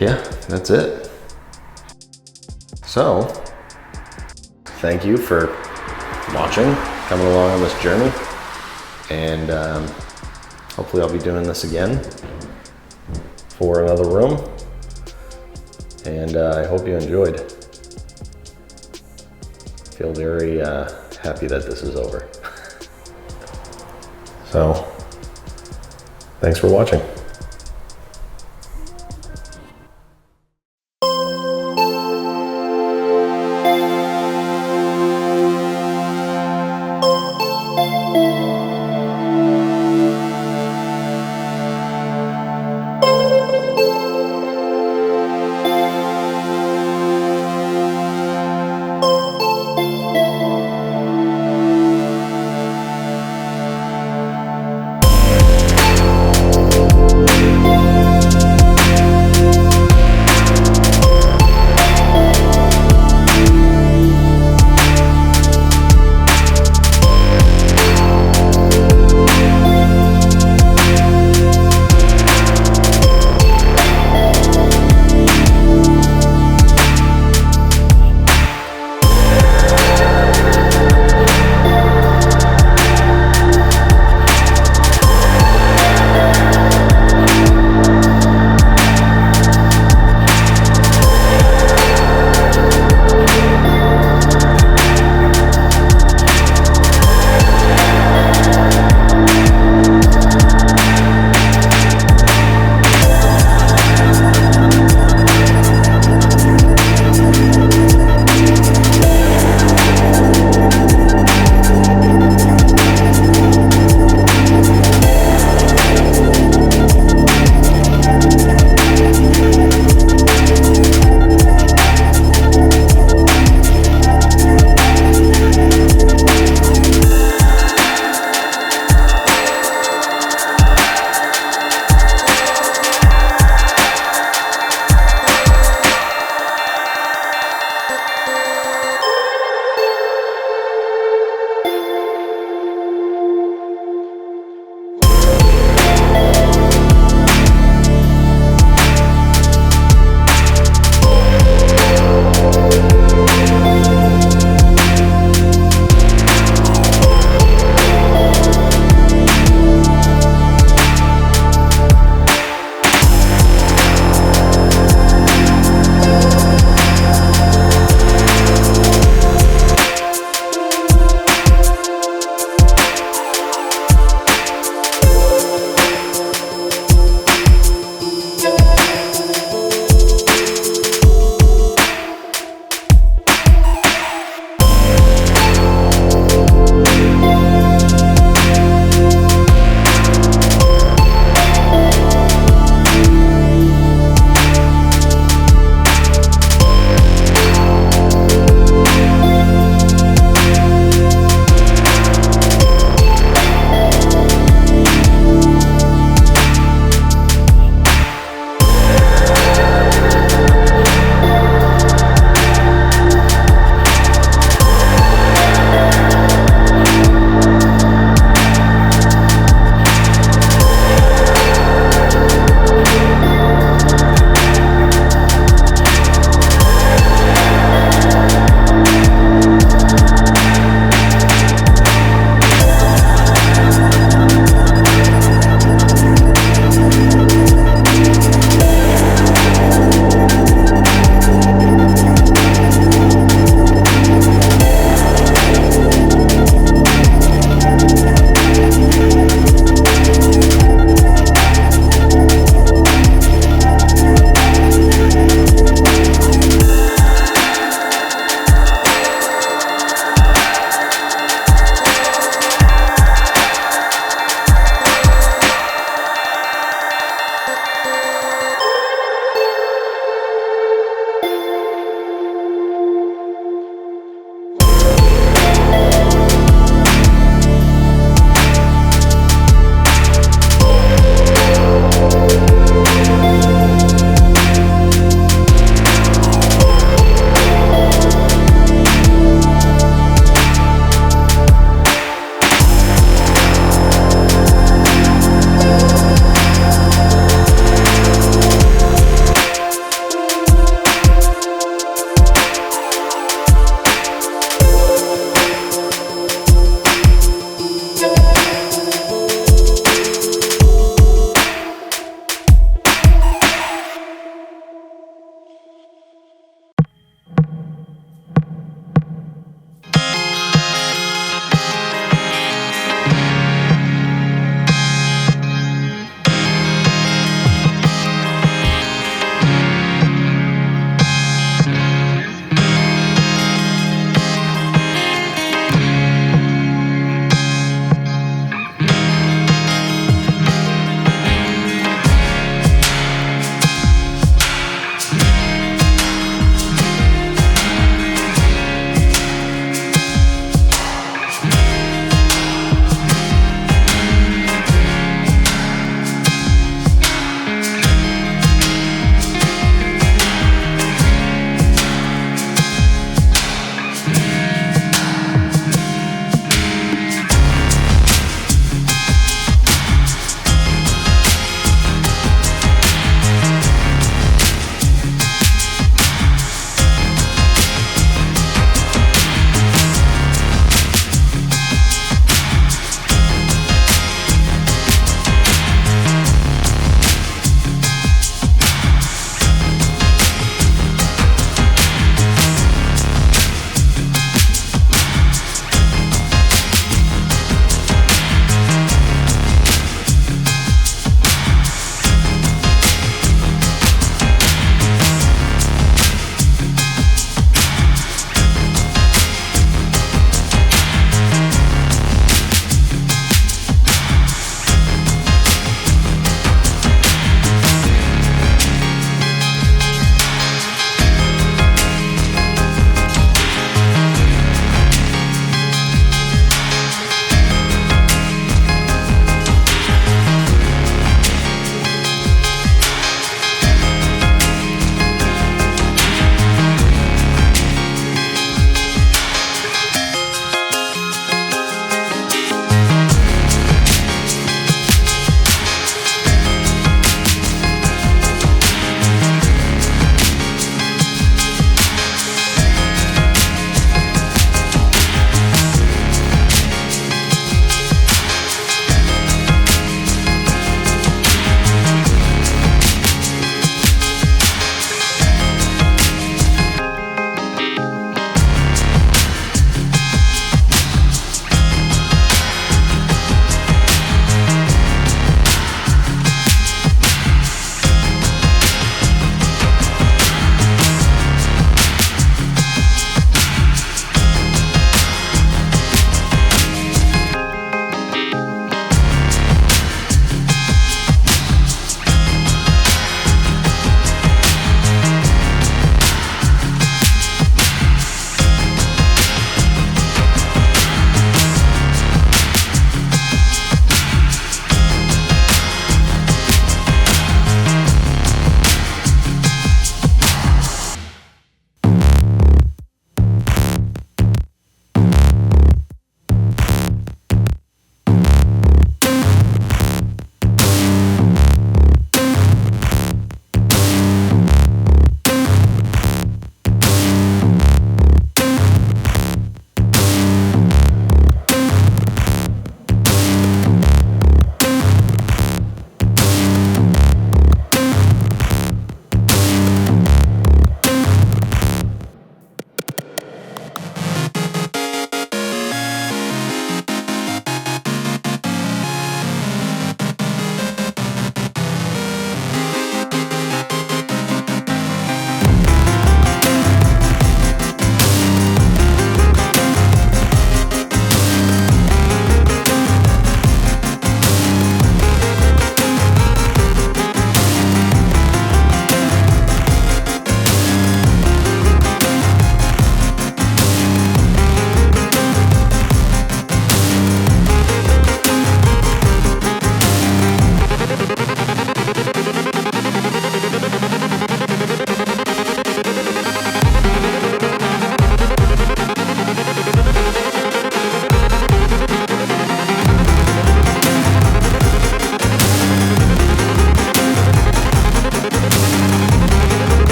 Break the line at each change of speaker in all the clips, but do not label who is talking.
yeah, that's it. So, thank you for watching, coming along on this journey, and hopefully I'll be doing this again for another room, and I hope you enjoyed. Feel very happy that this is over. So, thanks for watching.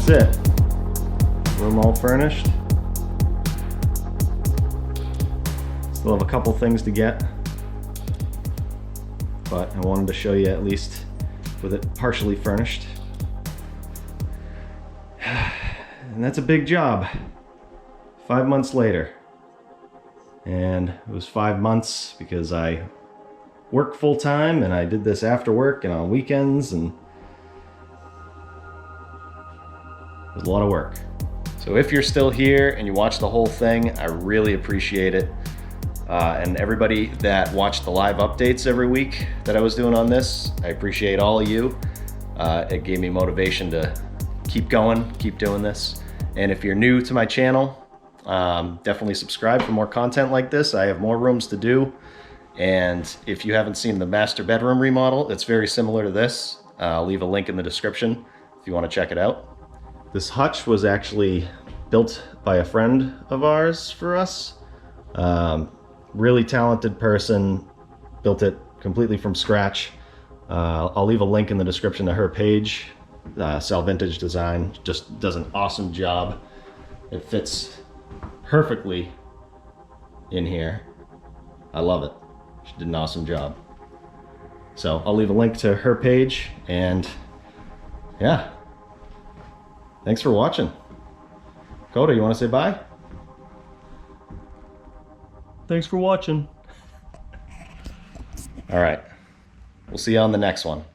that's it. Room all furnished. Still have a couple things to get, but I wanted to show you at least with it partially furnished. And that's a big job. 5 months later. And it was 5 months because I work full time and I did this after work and on weekends, and it was a lot of work. So if you're still here and you watched the whole thing, I really appreciate it. And everybody that watched the live updates every week that I was doing on this, I appreciate all of you. It gave me motivation to keep going, keep doing this. And if you're new to my channel, definitely subscribe for more content like this. I have more rooms to do. And if you haven't seen the master bedroom remodel, it's very similar to this. I'll leave a link in the description if you want to check it out. This hutch was actually built by a friend of ours for us. Really talented person, built it completely from scratch. I'll leave a link in the description to her page. Sell Vintage Design, just does an awesome job. It fits perfectly in here. I love it. She did an awesome job. So I'll leave a link to her page, and yeah. Thanks for watching. Coda, you want to say bye? Thanks for watching. All right. We'll see you on the next one.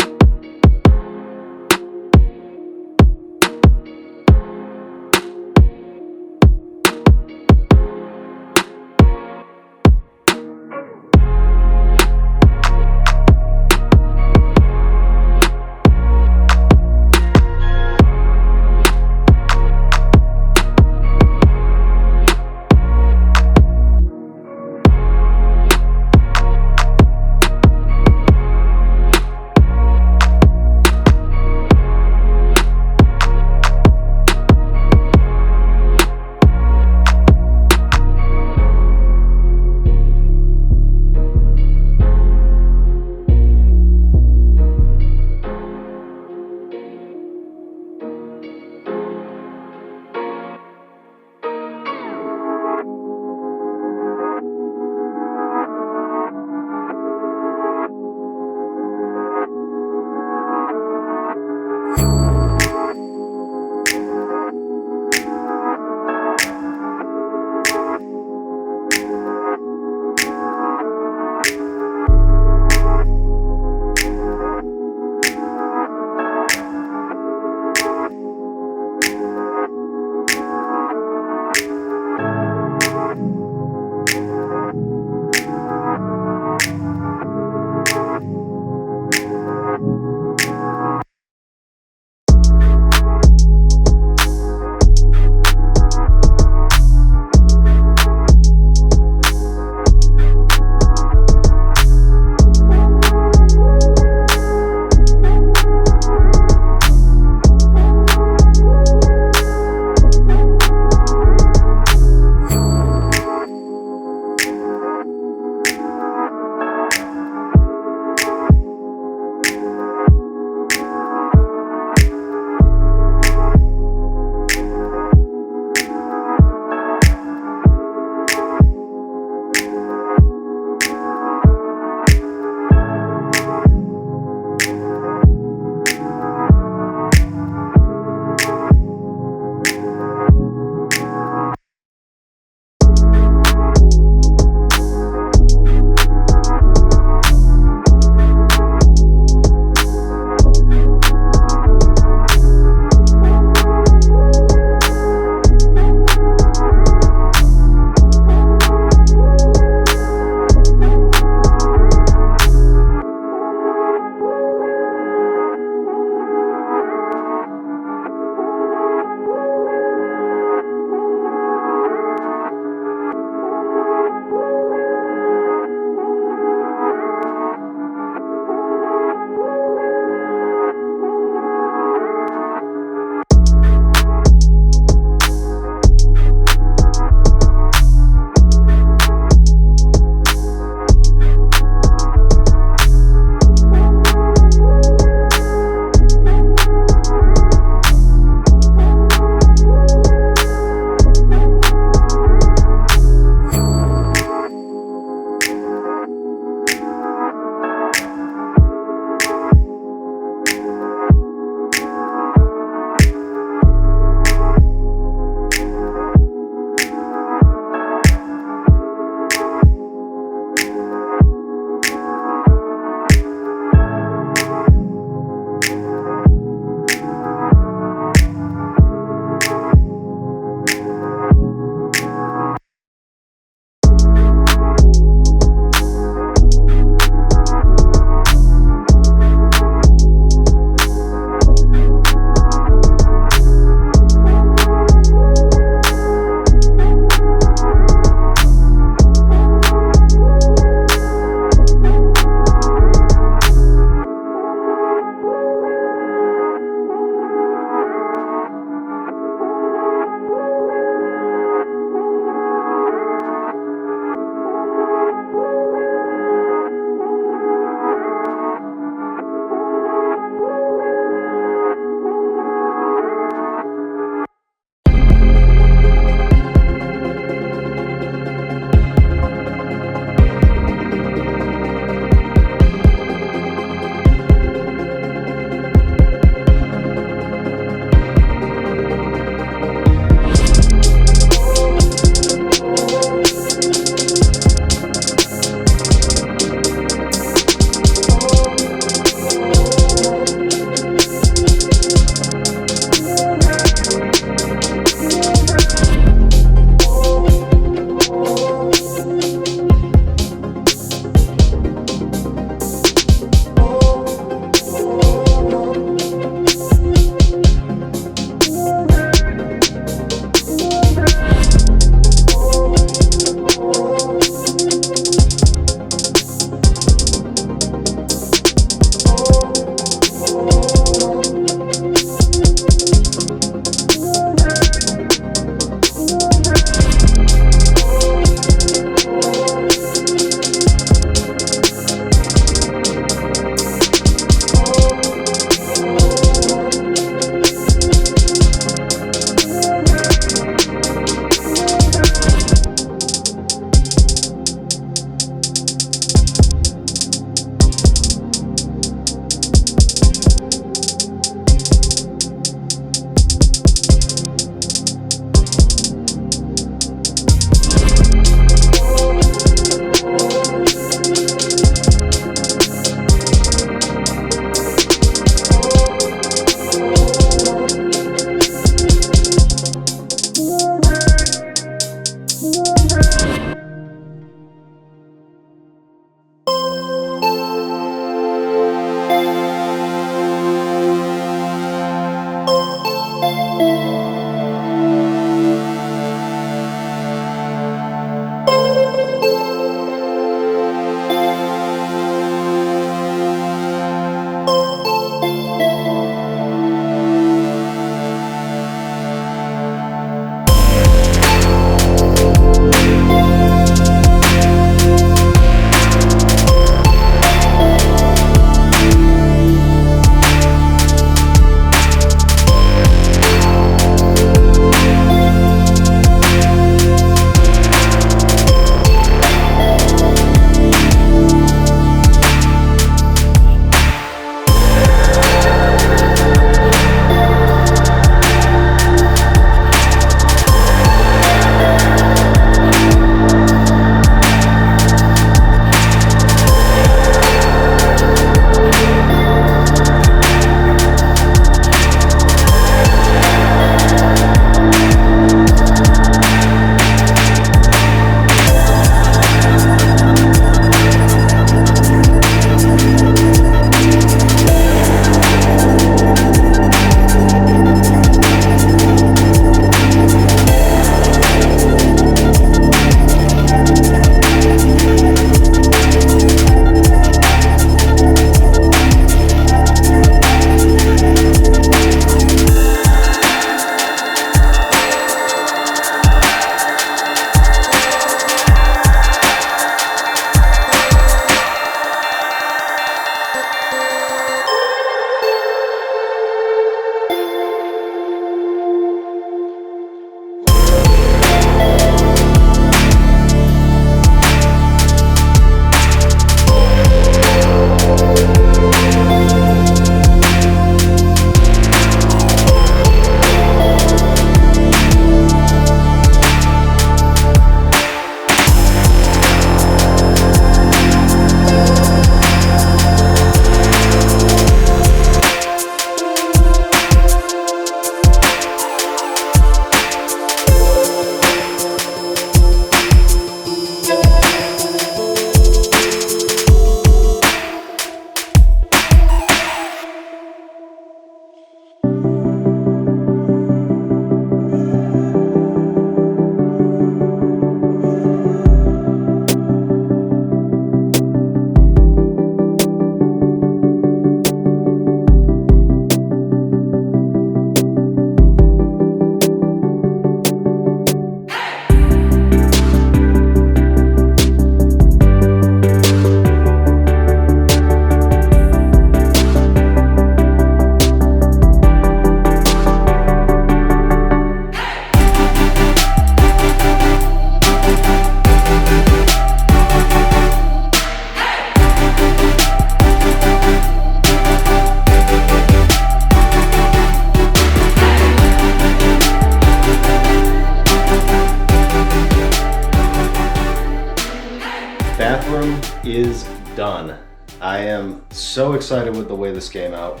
I am so excited with the way this came out.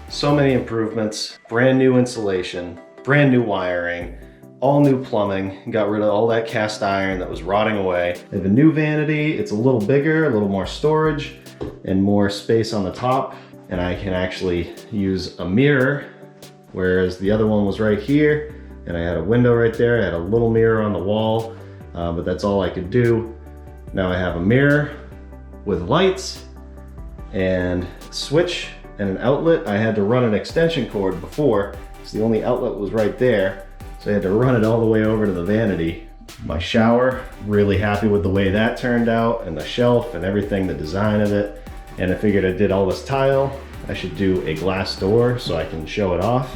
So many improvements, brand new insulation, brand new wiring, all new plumbing, got rid of all that cast iron that was rotting away. I have a new vanity, it's a little bigger, a little more storage, and more space on the top. And I can actually use a mirror, whereas the other one was right here, and I had a window right there. I had a little mirror on the wall, but that's all I could do. Now I have a mirror with lights and switch and an outlet. I had to run an extension cord before, so the only outlet was right there. So I had to run it all the way over to the vanity. My shower, really happy with the way that turned out, and the shelf and everything, the design of it. And I figured I did all this tile, I should do a glass door so I can show it off.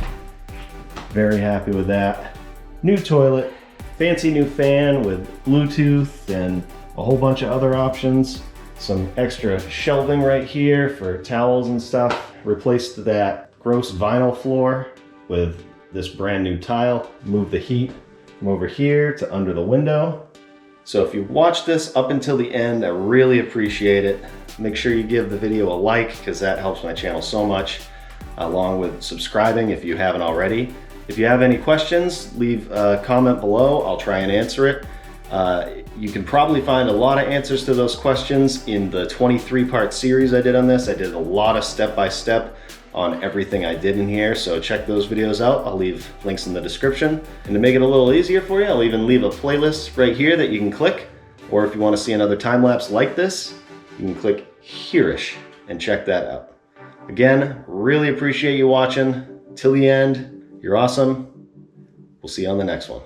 Very happy with that. New toilet, fancy new fan with Bluetooth and a whole bunch of other options. Some extra shelving right here for towels and stuff. Replaced that gross vinyl floor with this brand new tile. Moved the heat from over here to under the window. So if you watched this up until the end, I really appreciate it. Make sure you give the video a like, because that helps my channel so much, along with subscribing if you haven't already. If you have any questions, leave a comment below. I'll try and answer it. You can probably find a lot of answers to those questions in the 23-part series I did on this. I did a lot of step-by-step on everything I did in here, so check those videos out. I'll leave links in the description. And to make it a little easier for you, I'll even leave a playlist right here that you can click. Or if you want to see another time-lapse like this, you can click here-ish and check that out. Again, really appreciate you watching till the end. You're awesome. We'll see you on the next one.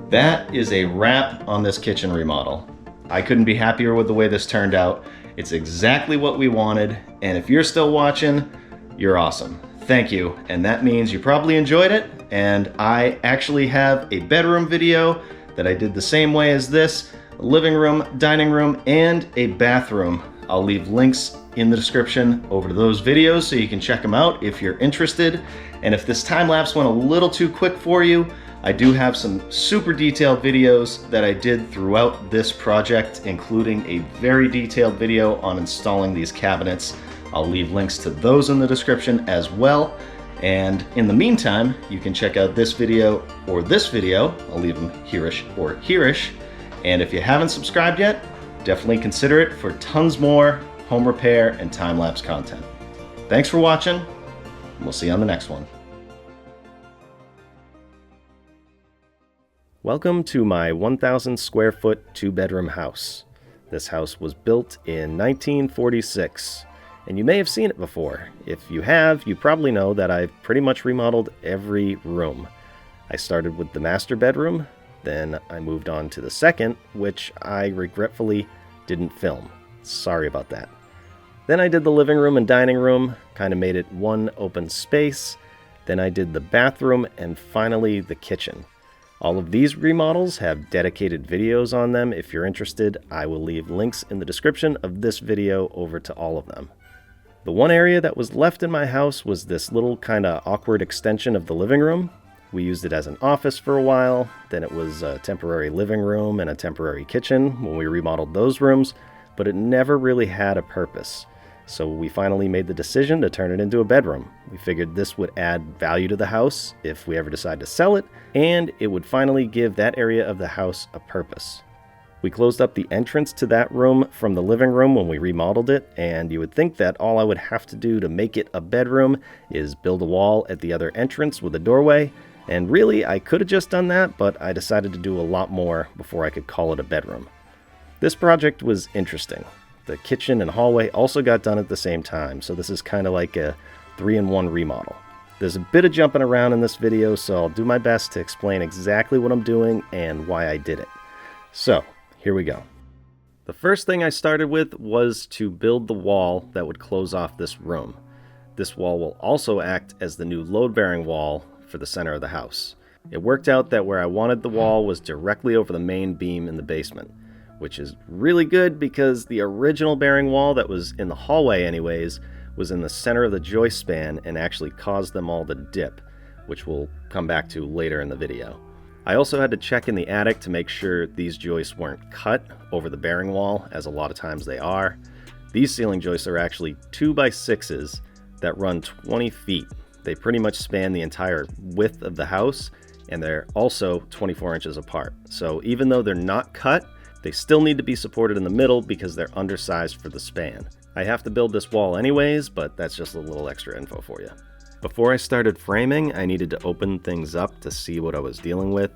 That is a wrap on this kitchen remodel. I couldn't be happier with the way this turned out. It's exactly what we wanted, and if you're still watching, you're awesome. Thank you, and that means you probably enjoyed it, and I actually have a bedroom video that I did the same way as this, a living room, dining room, and a bathroom. I'll leave links in the description over to those videos so you can check them out if you're interested. And if this time lapse went a little too quick for you, I do have some super detailed videos that I did throughout this project, including a very detailed video on installing these cabinets. I'll leave links to those in the description as well. And in the meantime, you can check out this video or this video. I'll leave them here-ish or here-ish. And if you haven't subscribed yet, definitely consider it for tons more home repair and time-lapse content. Thanks for watching, and we'll see you on the next one. Welcome to my 1,000 square foot 2-bedroom house. This house was built in 1946, and you may have seen it before. If you have, you probably know that I've pretty much remodeled every room. I started with the master bedroom, then I moved on to the second, which I regretfully didn't film. Sorry about that. Then I did the living room and dining room, kind of made it one open space. Then I did the bathroom, and finally the kitchen. All of these remodels have dedicated videos on them. If you're interested, I will leave links in the description of this video over to all of them. The one area that was left in my house was this little kind of awkward extension of the living room. We used it as an office for a while, then it was a temporary living room and a temporary kitchen when we remodeled those rooms, but it never really had a purpose. So we finally made the decision to turn it into a bedroom. We figured this would add value to the house if we ever decide to sell it, and it would finally give that area of the house a purpose. We closed up the entrance to that room from the living room when we remodeled it, and you would think that all I would have to do to make it a bedroom is build a wall at the other entrance with a doorway, and really I could have just done that, but I decided to do a lot more before I could call it a bedroom. This project was interesting. The kitchen and hallway also got done at the same time, so this is kind of like a 3-in-1 remodel. There's a bit of jumping around in this video, so I'll do my best to explain exactly what I'm doing and why I did it. So, here we go. The first thing I started with was to build the wall that would close off this room. This wall will also act as the new load-bearing wall for the center of the house. It worked out that where I wanted the wall was directly over the main beam in the basement, which is really good because the original bearing wall that was in the hallway anyways was in the center of the joist span and actually caused them all to dip, which we'll come back to later in the video. I also had to check in the attic to make sure these joists weren't cut over the bearing wall, as a lot of times they are. These ceiling joists are actually 2x6s that run 20 feet. They pretty much span the entire width of the house, and they're also 24 inches apart. So even though they're not cut, they still need to be supported in the middle because they're undersized for the span. I have to build this wall anyways, but that's just a little extra info for you. Before I started framing, I needed to open things up to see what I was dealing with.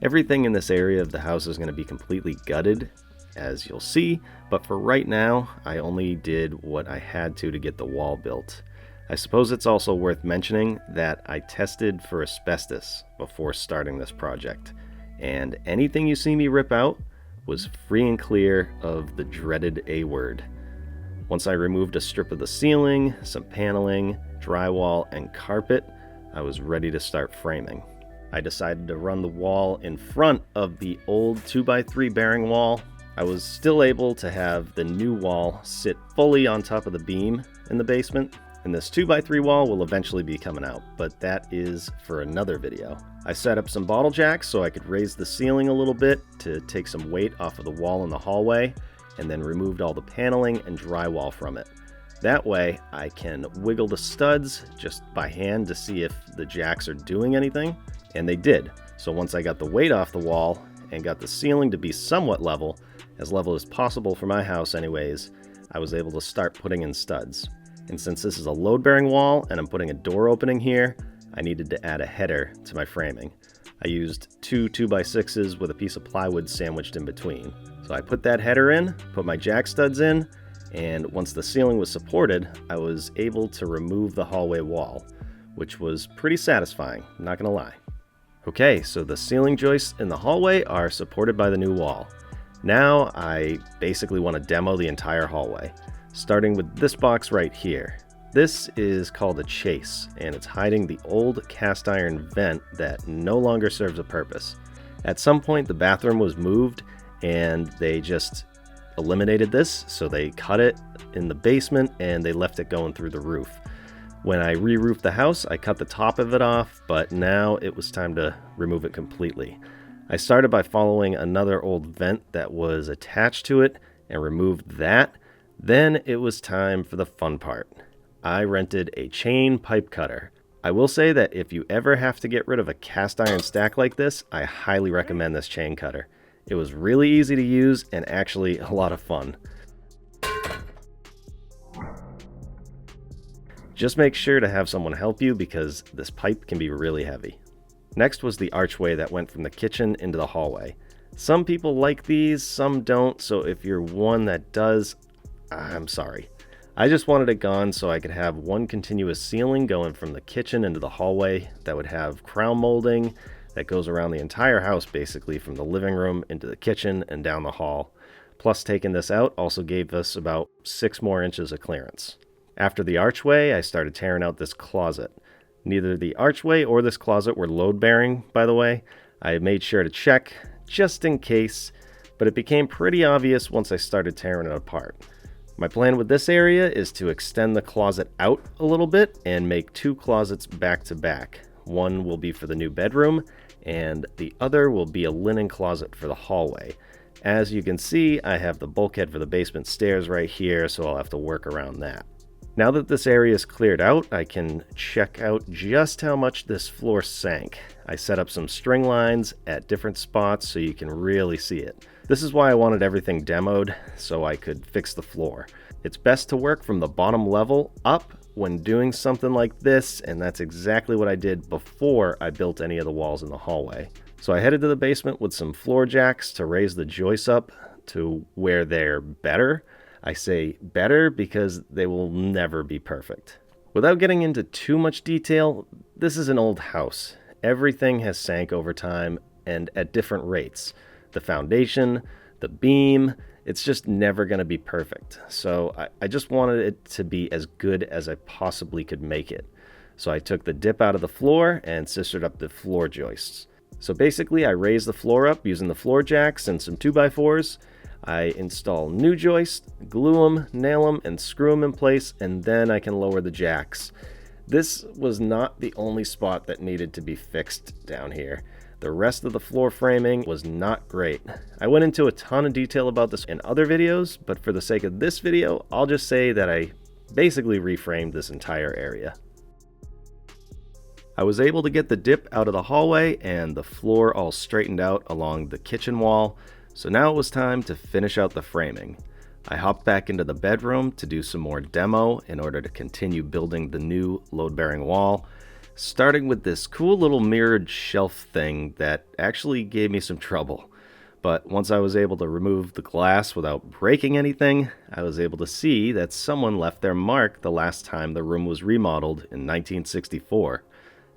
Everything in this area of the house is going to be completely gutted, as you'll see, but for right now, I only did what I had to get the wall built. I suppose it's also worth mentioning that I tested for asbestos before starting this project, and anything you see me rip out was free and clear of the dreaded A word. Once I removed a strip of the ceiling, some paneling, drywall, and carpet, I was ready to start framing. I decided to run the wall in front of the old 2x3 bearing wall. I was still able to have the new wall sit fully on top of the beam in the basement, and this 2x3 wall will eventually be coming out, but that is for another video. I set up some bottle jacks so I could raise the ceiling a little bit to take some weight off of the wall in the hallway, and then removed all the paneling and drywall from it. That way I can wiggle the studs just by hand to see if the jacks are doing anything, and they did. So once I got the weight off the wall and got the ceiling to be somewhat level as possible for my house anyways, I was able to start putting in studs. And since this is a load-bearing wall and I'm putting a door opening here, I needed to add a header to my framing. I used two 2x6s with a piece of plywood sandwiched in between. So I put that header in, put my jack studs in, and once the ceiling was supported, I was able to remove the hallway wall, which was pretty satisfying, not gonna lie. Okay, so the ceiling joists in the hallway are supported by the new wall. Now I basically want to demo the entire hallway, starting with this box right here. This is called a chase, and it's hiding the old cast iron vent that no longer serves a purpose. At some point the bathroom was moved and they just eliminated this, so they cut it in the basement and they left it going through the roof. When I re-roofed the house, I cut the top of it off, but now it was time to remove it completely. I started by following another old vent that was attached to it and removed that. Then it was time for the fun part. I rented a chain pipe cutter. I will say that if you ever have to get rid of a cast iron stack like this, I highly recommend this chain cutter. It was really easy to use and actually a lot of fun. Just make sure to have someone help you because this pipe can be really heavy. Next was the archway that went from the kitchen into the hallway. Some people like these, some don't, so if you're one that does, I'm sorry. I just wanted it gone so I could have one continuous ceiling going from the kitchen into the hallway that would have crown molding that goes around the entire house, basically from the living room into the kitchen and down the hall. Plus, taking this out also gave us about 6 more inches of clearance. After the archway, I started tearing out this closet. Neither the archway or this closet were load-bearing, by the way. I made sure to check, just in case, but it became pretty obvious once I started tearing it apart. My plan with this area is to extend the closet out a little bit and make 2 closets back to back. One will be for the new bedroom, and the other will be a linen closet for the hallway. As you can see, I have the bulkhead for the basement stairs right here, so I'll have to work around that. Now that this area is cleared out, I can check out just how much this floor sank. I set up some string lines at different spots so you can really see it. This is why I wanted everything demoed, so I could fix the floor. It's best to work from the bottom level up when doing something like this, and that's exactly what I did before I built any of the walls in the hallway. So I headed to the basement with some floor jacks to raise the joists up to where they're better. I say better because they will never be perfect. Without getting into too much detail, this is an old house. Everything has sank over time and at different rates. The foundation, the beam, it's just never going to be perfect. So I just wanted it to be as good as I possibly could make it. So I took the dip out of the floor and scissored up the floor joists. So basically I raised the floor up using the floor jacks and some 2x4s. I install new joists, glue them, nail them, and screw them in place, and then I can lower the jacks. This was not the only spot that needed to be fixed down here. The rest of the floor framing was not great. I went into a ton of detail about this in other videos, but for the sake of this video, I'll just say that I basically reframed this entire area. I was able to get the dip out of the hallway and the floor all straightened out along the kitchen wall. So now it was time to finish out the framing. I hopped back into the bedroom to do some more demo in order to continue building the new load-bearing wall, starting with this cool little mirrored shelf thing that actually gave me some trouble. But once I was able to remove the glass without breaking anything, I was able to see that someone left their mark the last time the room was remodeled in 1964.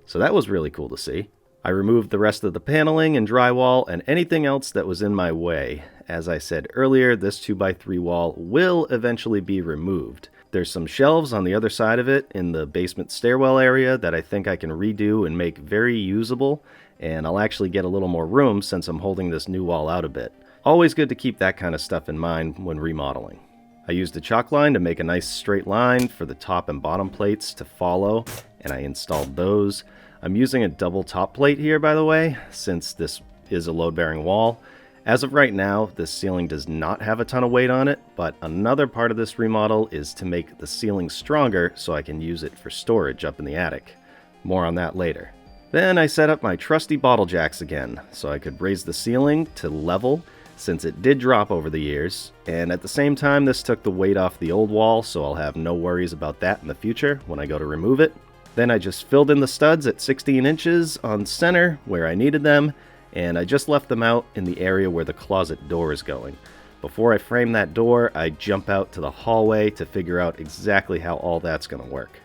So that was really cool to see. I removed the rest of the paneling and drywall and anything else that was in my way. As I said earlier, this 2x3 wall will eventually be removed. There's some shelves on the other side of it in the basement stairwell area that I think I can redo and make very usable, and I'll actually get a little more room since I'm holding this new wall out a bit. Always good to keep that kind of stuff in mind when remodeling. I used a chalk line to make a nice straight line for the top and bottom plates to follow, and I installed those. I'm using a double top plate here, by the way, since this is a load-bearing wall. As of right now, this ceiling does not have a ton of weight on it, but another part of this remodel is to make the ceiling stronger so I can use it for storage up in the attic. More on that later. Then I set up my trusty bottle jacks again, so I could raise the ceiling to level, since it did drop over the years, and at the same time this took the weight off the old wall, so I'll have no worries about that in the future when I go to remove it. Then I just filled in the studs at 16 inches on center where I needed them, and I just left them out in the area where the closet door is going. Before I frame that door, I jump out to the hallway to figure out exactly how all that's going to work.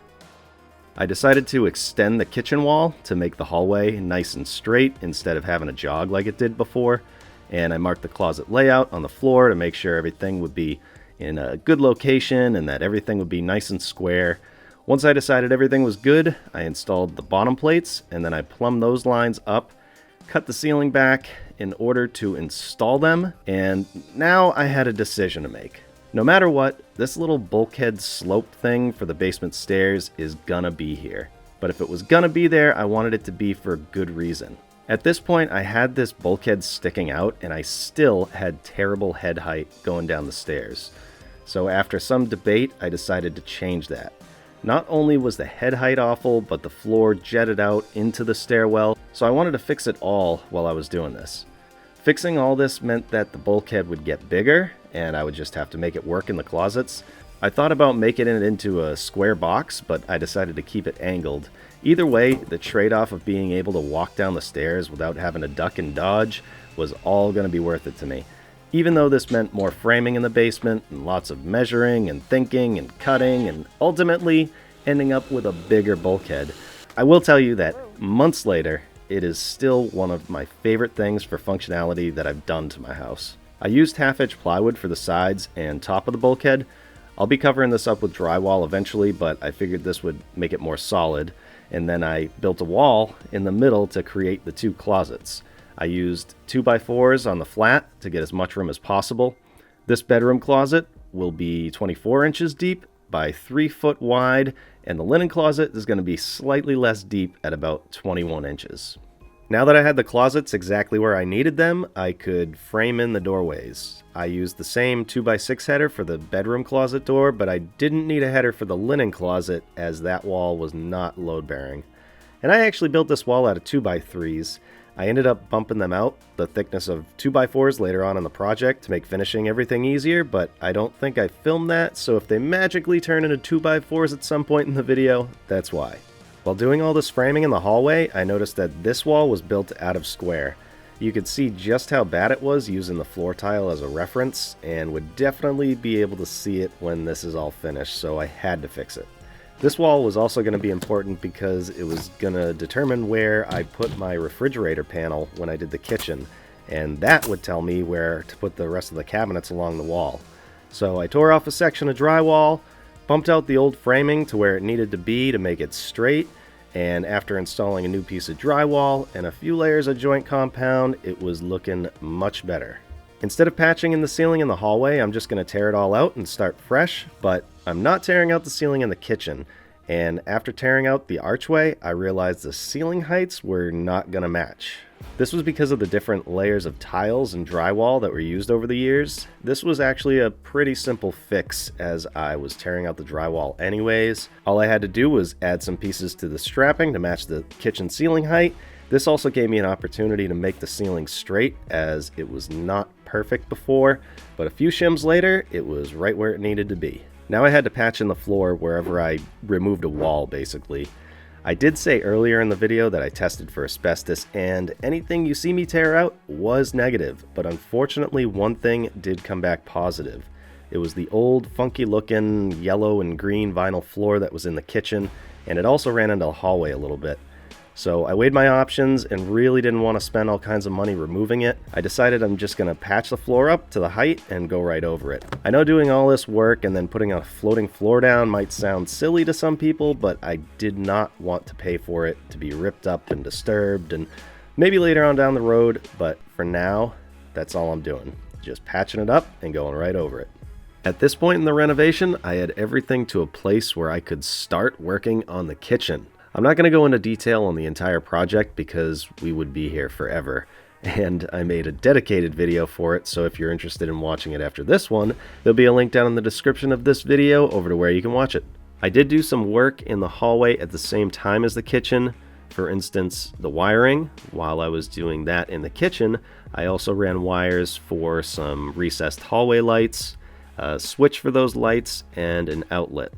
I decided to extend the kitchen wall to make the hallway nice and straight instead of having a jog like it did before. And I marked the closet layout on the floor to make sure everything would be in a good location and that everything would be nice and square. Once I decided everything was good, I installed the bottom plates and then I plumbed those lines up, cut the ceiling back in order to install them, and now I had a decision to make. No matter what, this little bulkhead slope thing for the basement stairs is gonna be here. But if it was gonna be there, I wanted it to be for a good reason. At this point, I had this bulkhead sticking out, and I still had terrible head height going down the stairs. So after some debate, I decided to change that. Not only was the head height awful, but the floor jetted out into the stairwell, so I wanted to fix it all while I was doing this. Fixing all this meant that the bulkhead would get bigger, and I would just have to make it work in the closets. I thought about making it into a square box, but I decided to keep it angled. Either way, the trade-off of being able to walk down the stairs without having to duck and dodge was all going to be worth it to me. Even though this meant more framing in the basement, and lots of measuring and thinking and cutting, and ultimately ending up with a bigger bulkhead. I will tell you that months later, it is still one of my favorite things for functionality that I've done to my house. I used half-inch plywood for the sides and top of the bulkhead. I'll be covering this up with drywall eventually, but I figured this would make it more solid. And then I built a wall in the middle to create the two closets. I used 2x4s on the flat to get as much room as possible. This bedroom closet will be 24 inches deep by 3 foot wide, and the linen closet is going to be slightly less deep at about 21 inches. Now that I had the closets exactly where I needed them, I could frame in the doorways. I used the same 2x6 header for the bedroom closet door, but I didn't need a header for the linen closet as that wall was not load bearing. And I actually built this wall out of 2x3s. I ended up bumping them out the thickness of 2x4s later on in the project to make finishing everything easier, but I don't think I filmed that, so if they magically turn into 2x4s at some point in the video, that's why. While doing all this framing in the hallway, I noticed that this wall was built out of square. You could see just how bad it was using the floor tile as a reference, and would definitely be able to see it when this is all finished, so I had to fix it. This wall was also going to be important because it was going to determine where I put my refrigerator panel when I did the kitchen, and that would tell me where to put the rest of the cabinets along the wall. So I tore off a section of drywall, bumped out the old framing to where it needed to be to make it straight, and after installing a new piece of drywall and a few layers of joint compound, it was looking much better. Instead of patching in the ceiling in the hallway, I'm just going to tear it all out and start fresh, but I'm not tearing out the ceiling in the kitchen. And after tearing out the archway, I realized the ceiling heights were not going to match. This was because of the different layers of tiles and drywall that were used over the years. This was actually a pretty simple fix as I was tearing out the drywall anyways. All I had to do was add some pieces to the strapping to match the kitchen ceiling height. This also gave me an opportunity to make the ceiling straight as it was not perfect before, but a few shims later, it was right where it needed to be. Now I had to patch in the floor wherever I removed a wall, basically. I did say earlier in the video that I tested for asbestos, and anything you see me tear out was negative, but unfortunately one thing did come back positive. It was the old funky looking yellow and green vinyl floor that was in the kitchen, and it also ran into the hallway a little bit. So I weighed my options and really didn't want to spend all kinds of money removing it. I decided I'm just going to patch the floor up to the height and go right over it. I know doing all this work and then putting a floating floor down might sound silly to some people, but I did not want to pay for it to be ripped up and disturbed, and maybe later on down the road, but for now, that's all I'm doing. Just patching it up and going right over it. At this point in the renovation, I had everything to a place where I could start working on the kitchen. I'm not going to go into detail on the entire project because we would be here forever, and I made a dedicated video for it, so if you're interested in watching it after this one, there'll be a link down in the description of this video over to where you can watch it. I did do some work in the hallway at the same time as the kitchen. For instance, the wiring. While I was doing that in the kitchen, I also ran wires for some recessed hallway lights, a switch for those lights, and an outlet.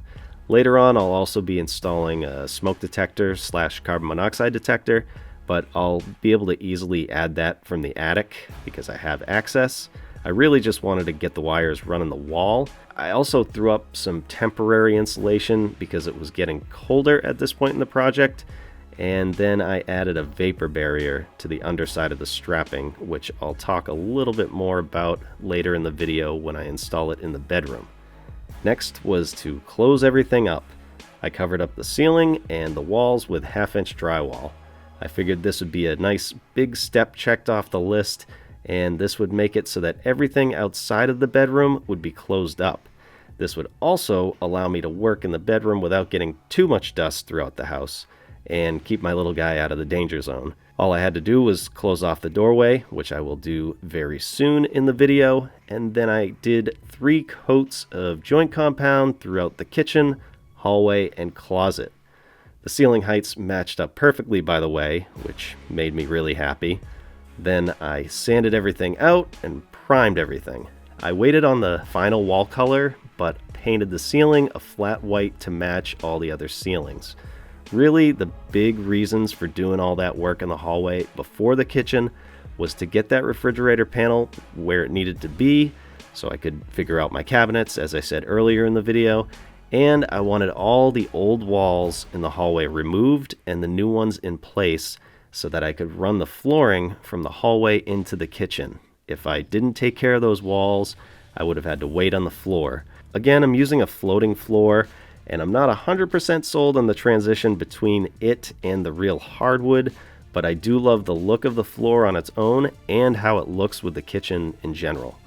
Later on, I'll also be installing a smoke detector / carbon monoxide detector, but I'll be able to easily add that from the attic because I have access. I really just wanted to get the wires running the wall. I also threw up some temporary insulation because it was getting colder at this point in the project, and then I added a vapor barrier to the underside of the strapping, which I'll talk a little bit more about later in the video when I install it in the bedroom. Next was to close everything up. I covered up the ceiling and the walls with 1/2-inch drywall. I figured this would be a nice big step checked off the list, and this would make it so that everything outside of the bedroom would be closed up. This would also allow me to work in the bedroom without getting too much dust throughout the house, and keep my little guy out of the danger zone. All I had to do was close off the doorway, which I will do very soon in the video, and then I did 3 coats of joint compound throughout the kitchen, hallway, and closet. The ceiling heights matched up perfectly, by the way, which made me really happy. Then I sanded everything out and primed everything. I waited on the final wall color, but painted the ceiling a flat white to match all the other ceilings. Really, the big reasons for doing all that work in the hallway before the kitchen was to get that refrigerator panel where it needed to be, so I could figure out my cabinets, as I said earlier in the video, and I wanted all the old walls in the hallway removed and the new ones in place so that I could run the flooring from the hallway into the kitchen. If I didn't take care of those walls, I would have had to wait on the floor. Again, I'm using a floating floor, and I'm not 100% sold on the transition between it and the real hardwood, but I do love the look of the floor on its own and how it looks with the kitchen in general.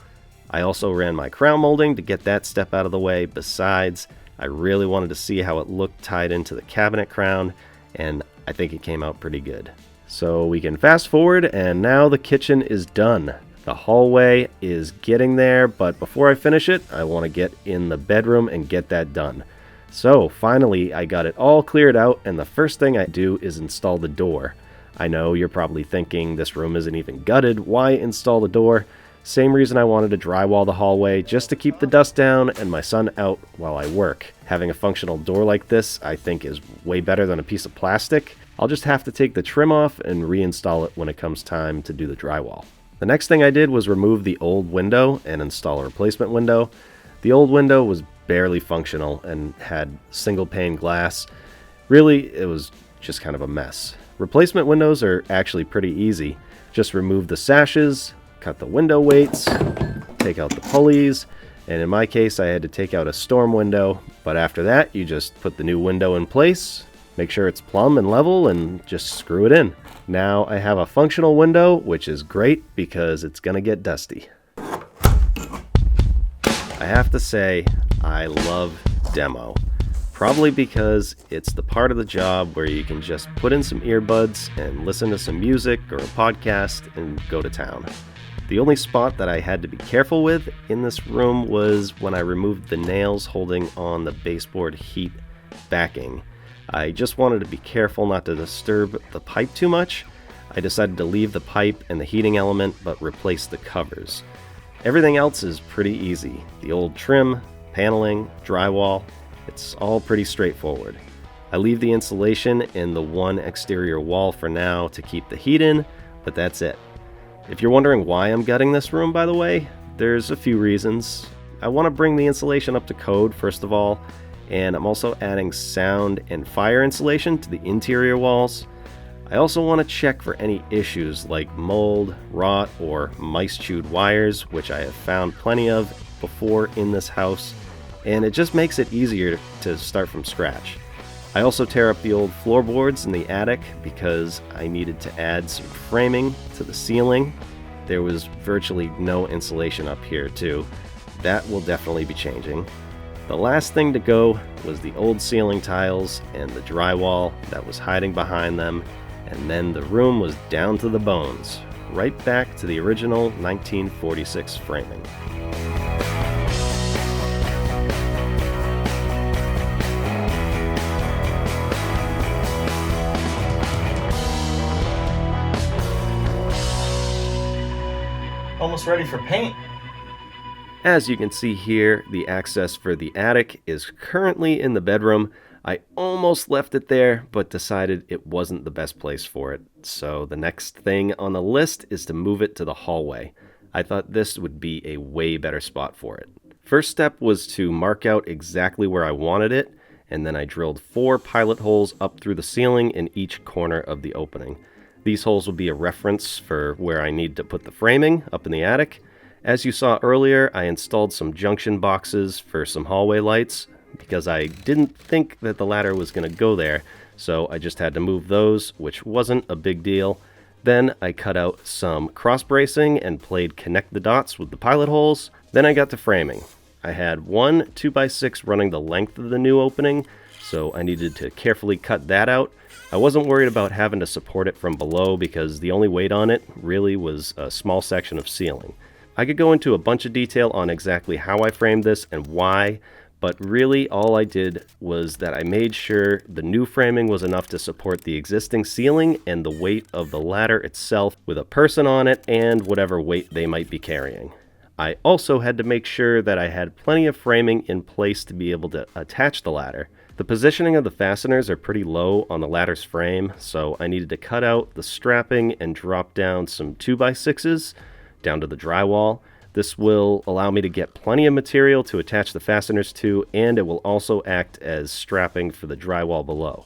I also ran my crown molding to get that step out of the way. Besides, I really wanted to see how it looked tied into the cabinet crown, and I think it came out pretty good. So we can fast forward, and now the kitchen is done. The hallway is getting there, but before I finish it, I want to get in the bedroom and get that done. So finally, I got it all cleared out, and the first thing I do is install the door. I know you're probably thinking this room isn't even gutted. Why install the door? Same reason I wanted to drywall the hallway, just to keep the dust down and my son out while I work. Having a functional door like this, I think, is way better than a piece of plastic. I'll just have to take the trim off and reinstall it when it comes time to do the drywall. The next thing I did was remove the old window and install a replacement window. The old window was barely functional and had single pane glass. Really, it was just kind of a mess. Replacement windows are actually pretty easy. Just remove the sashes, cut the window weights, take out the pulleys, and in my case I had to take out a storm window, but after that you just put the new window in place, make sure it's plumb and level, and just screw it in. Now I have a functional window, which is great because it's gonna get dusty. I have to say, I love demo. Probably because it's the part of the job where you can just put in some earbuds and listen to some music or a podcast and go to town. The only spot that I had to be careful with in this room was when I removed the nails holding on the baseboard heat backing. I just wanted to be careful not to disturb the pipe too much. I decided to leave the pipe and the heating element but replace the covers. Everything else is pretty easy. The old trim, paneling, drywall, it's all pretty straightforward. I leave the insulation in the one exterior wall for now to keep the heat in, but that's it. If you're wondering why I'm gutting this room, by the way, there's a few reasons. I want to bring the insulation up to code, first of all, and I'm also adding sound and fire insulation to the interior walls. I also want to check for any issues like mold, rot, or mice-chewed wires, which I have found plenty of before in this house, and it just makes it easier to start from scratch. I also tear up the old floorboards in the attic because I needed to add some framing to the ceiling. There was virtually no insulation up here too. That will definitely be changing. The last thing to go was the old ceiling tiles and the drywall that was hiding behind them, and then the room was down to the bones, right back to the original 1946 framing.
Almost ready for paint.
As you can see here, the access for the attic is currently in the bedroom. I almost left it there, but decided it wasn't the best place for it. So the next thing on the list is to move it to the hallway. I thought this would be a way better spot for it. First step was to mark out exactly where I wanted it, and then I drilled 4 pilot holes up through the ceiling in each corner of the opening. These holes will be a reference for where I need to put the framing up in the attic. As you saw earlier, I installed some junction boxes for some hallway lights because I didn't think that the ladder was going to go there, so I just had to move those, which wasn't a big deal. Then I cut out some cross bracing and played connect the dots with the pilot holes. Then I got to framing. I had one 2x6 running the length of the new opening, so I needed to carefully cut that out. I wasn't worried about having to support it from below because the only weight on it really was a small section of ceiling. I could go into a bunch of detail on exactly how I framed this and why, but really all I did was that I made sure the new framing was enough to support the existing ceiling and the weight of the ladder itself with a person on it and whatever weight they might be carrying. I also had to make sure that I had plenty of framing in place to be able to attach the ladder. The positioning of the fasteners are pretty low on the ladder's frame, so I needed to cut out the strapping and drop down some 2x6s down to the drywall. This will allow me to get plenty of material to attach the fasteners to, and it will also act as strapping for the drywall below.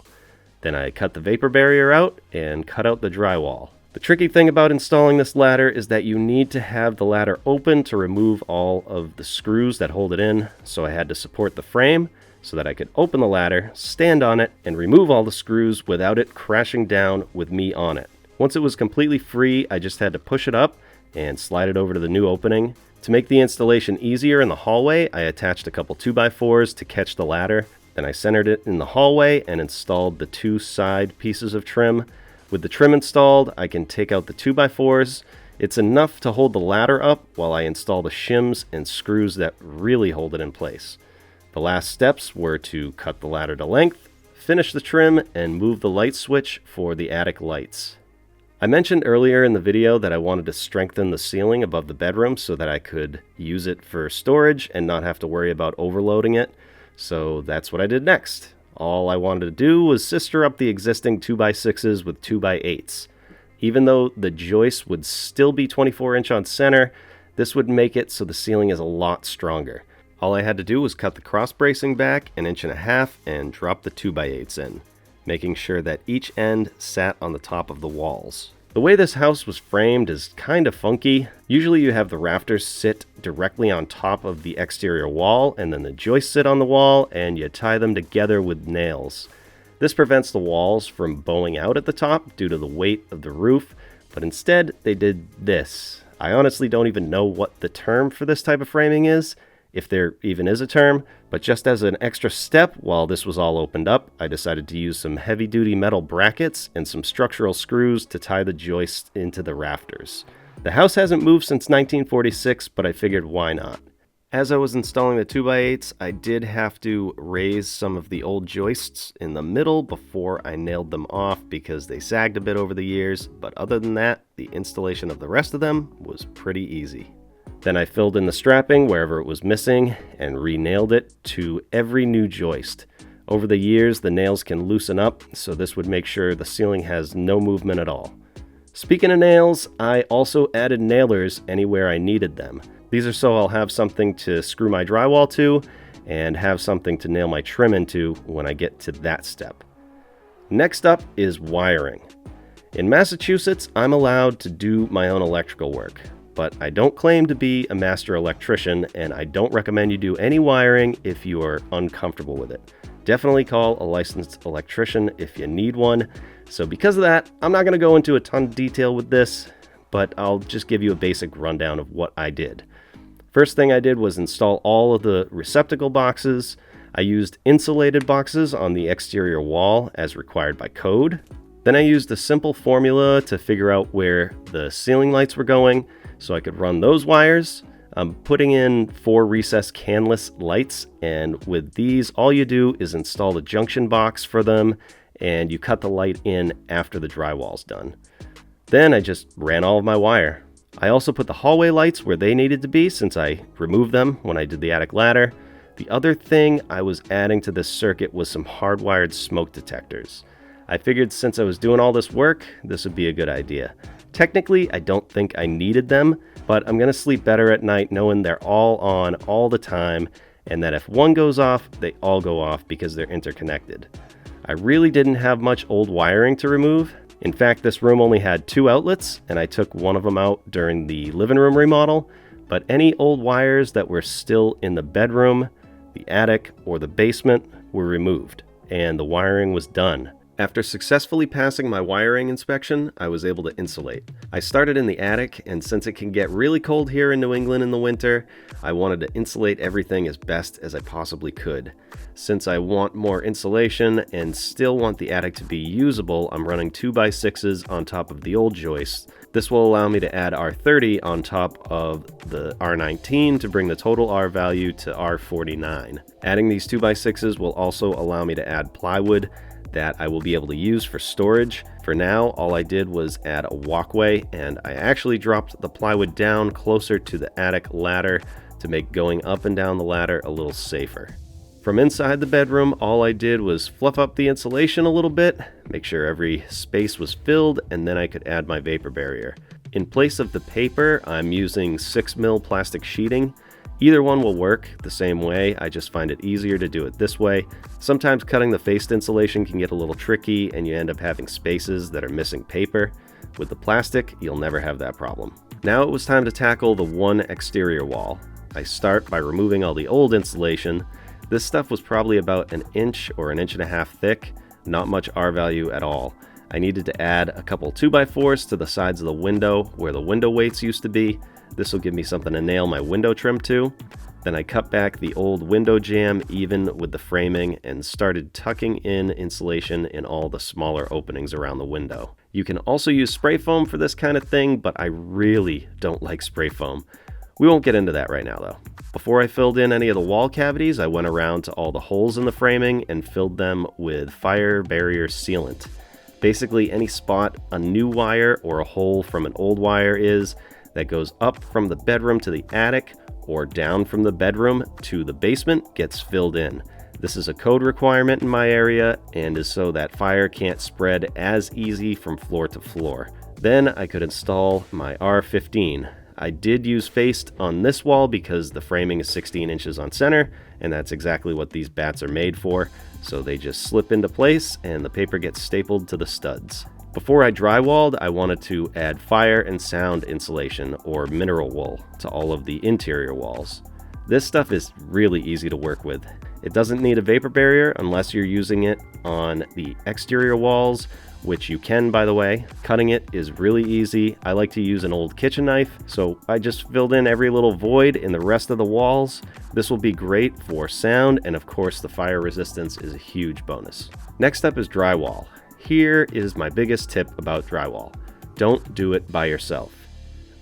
Then I cut the vapor barrier out and cut out the drywall. The tricky thing about installing this ladder is that you need to have the ladder open to remove all of the screws that hold it in, so I had to support the frame so that I could open the ladder, stand on it, and remove all the screws without it crashing down with me on it. Once it was completely free, I just had to push it up and slide it over to the new opening. To make the installation easier in the hallway, I attached a couple 2x4s to catch the ladder. Then I centered it in the hallway and installed the 2 side pieces of trim. With the trim installed, I can take out the 2x4s. It's enough to hold the ladder up while I install the shims and screws that really hold it in place. The last steps were to cut the ladder to length, finish the trim, and move the light switch for the attic lights. I mentioned earlier in the video that I wanted to strengthen the ceiling above the bedroom so that I could use it for storage and not have to worry about overloading it. So that's what I did next. All I wanted to do was sister up the existing 2x6s with 2x8s. Even though the joist would still be 24-inch on center, this would make it so the ceiling is a lot stronger. All I had to do was cut the cross bracing back 1.5 inches and drop the 2x8s in, making sure that each end sat on the top of the walls. The way this house was framed is kind of funky. Usually you have the rafters sit directly on top of the exterior wall, and then the joists sit on the wall, and you tie them together with nails. This prevents the walls from bowing out at the top due to the weight of the roof, but instead they did this. I honestly don't even know what the term for this type of framing is, if there even is a term, but just as an extra step while this was all opened up, I decided to use some heavy-duty metal brackets and some structural screws to tie the joists into the rafters. The house hasn't moved since 1946, but I figured why not. As I was installing the 2x8s, I did have to raise some of the old joists in the middle before I nailed them off because they sagged a bit over the years, but other than that, the installation of the rest of them was pretty easy. Then I filled in the strapping wherever it was missing and re-nailed it to every new joist. Over the years, the nails can loosen up, so this would make sure the ceiling has no movement at all. Speaking of nails, I also added nailers anywhere I needed them. These are so I'll have something to screw my drywall to and have something to nail my trim into when I get to that step. Next up is wiring. In Massachusetts, I'm allowed to do my own electrical work, but I don't claim to be a master electrician, and I don't recommend you do any wiring if you are uncomfortable with it. Definitely call a licensed electrician if you need one. So because of that, I'm not going to go into a ton of detail with this, but I'll just give you a basic rundown of what I did. First thing I did was install all of the receptacle boxes. I used insulated boxes on the exterior wall as required by code. Then I used a simple formula to figure out where the ceiling lights were going so I could run those wires. I'm putting in 4 recessed canless lights, and with these, all you do is install the junction box for them, and you cut the light in after the drywall's done. Then I just ran all of my wire. I also put the hallway lights where they needed to be since I removed them when I did the attic ladder. The other thing I was adding to this circuit was some hardwired smoke detectors. I figured since I was doing all this work, this would be a good idea. Technically, I don't think I needed them, but I'm going to sleep better at night knowing they're all on all the time, and that if one goes off, they all go off because they're interconnected. I really didn't have much old wiring to remove. In fact, this room only had 2 outlets, and I took one of them out during the living room remodel, but any old wires that were still in the bedroom, the attic, or the basement were removed, and the wiring was done. After successfully passing my wiring inspection, I was able to insulate. I started in the attic, and since it can get really cold here in New England in the winter, I wanted to insulate everything as best as I possibly could. Since I want more insulation and still want the attic to be usable, I'm running 2x6s on top of the old joists. This will allow me to add R30 on top of the R19 to bring the total R value to R49. Adding these 2x6s will also allow me to add plywood that I will be able to use for storage. For now, all I did was add a walkway, and I actually dropped the plywood down closer to the attic ladder to make going up and down the ladder a little safer. From inside the bedroom, all I did was fluff up the insulation a little bit, make sure every space was filled, and then I could add my vapor barrier. In place of the paper, I'm using 6mm plastic sheeting. Either one will work the same way, I just find it easier to do it this way. Sometimes cutting the faced insulation can get a little tricky and you end up having spaces that are missing paper. With the plastic, you'll never have that problem. Now it was time to tackle the one exterior wall. I start by removing all the old insulation. This stuff was probably about 1 inch or 1.5 inches thick, not much R value at all. I needed to add a couple 2x4s to the sides of the window where the window weights used to be. This will give me something to nail my window trim to. Then I cut back the old window jamb even with the framing and started tucking in insulation in all the smaller openings around the window. You can also use spray foam for this kind of thing, but I really don't like spray foam. We won't get into that right now though. Before I filled in any of the wall cavities, I went around to all the holes in the framing and filled them with fire barrier sealant. Basically any spot a new wire or a hole from an old wire is that goes up from the bedroom to the attic or down from the bedroom to the basement gets filled in. This is a code requirement in my area and is so that fire can't spread as easy from floor to floor. Then I could install my R15. I did use faced on this wall because the framing is 16 inches on center, and that's exactly what these bats are made for, so they just slip into place and the paper gets stapled to the studs. Before I drywalled, I wanted to add fire and sound insulation or mineral wool to all of the interior walls. This stuff is really easy to work with. It doesn't need a vapor barrier unless you're using it on the exterior walls, which you can, by the way. Cutting it is really easy. I like to use an old kitchen knife, so I just filled in every little void in the rest of the walls. This will be great for sound, and of course the fire resistance is a huge bonus. Next up is drywall. Here is my biggest tip about drywall. Don't do it by yourself.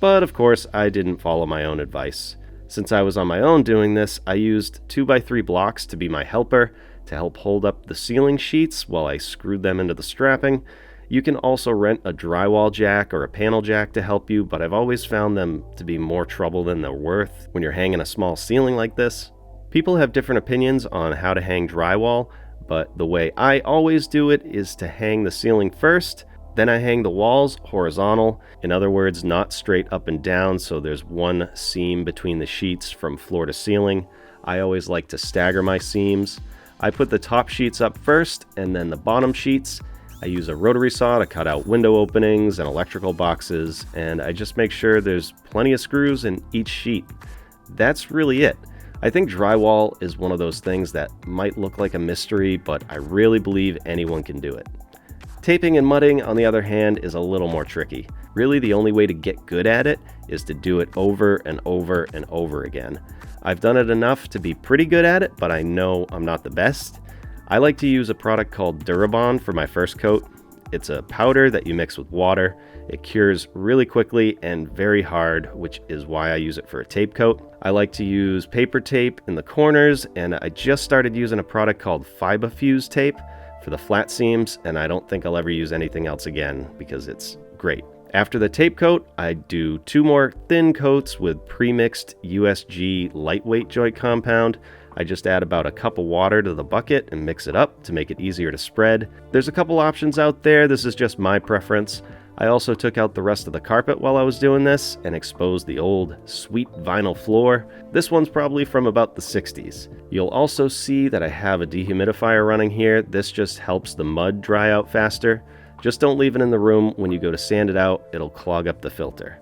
But of course, I didn't follow my own advice. Since I was on my own doing this, I used 2x3 blocks to be my helper to help hold up the ceiling sheets while I screwed them into the strapping. You can also rent a drywall jack or a panel jack to help you, but I've always found them to be more trouble than they're worth when you're hanging a small ceiling like this. People have different opinions on how to hang drywall, but the way I always do it is to hang the ceiling first, then I hang the walls horizontal. In other words, not straight up and down, so there's one seam between the sheets from floor to ceiling. I always like to stagger my seams. I put the top sheets up first and then the bottom sheets. I use a rotary saw to cut out window openings and electrical boxes, and I just make sure there's plenty of screws in each sheet. That's really it. I think drywall is one of those things that might look like a mystery, but I really believe anyone can do it. Taping and mudding, on the other hand, is a little more tricky. Really, the only way to get good at it is to do it over and over and over again. I've done it enough to be pretty good at it, but I know I'm not the best. I like to use a product called Durabond for my first coat. It's a powder that you mix with water. It cures really quickly and very hard, which is why I use it for a tape coat. I like to use paper tape in the corners, and I just started using a product called FiberFuse tape for the flat seams, and I don't think I'll ever use anything else again because it's great. After the tape coat, I do 2 more thin coats with pre-mixed USG lightweight joint compound. I just add about a cup of water to the bucket and mix it up to make it easier to spread. There's a couple options out there. This is just my preference. I also took out the rest of the carpet while I was doing this and exposed the old sweet vinyl floor. This one's probably from about the 60s. You'll also see that I have a dehumidifier running here. This just helps the mud dry out faster. Just don't leave it in the room. When you go to sand it out, it'll clog up the filter.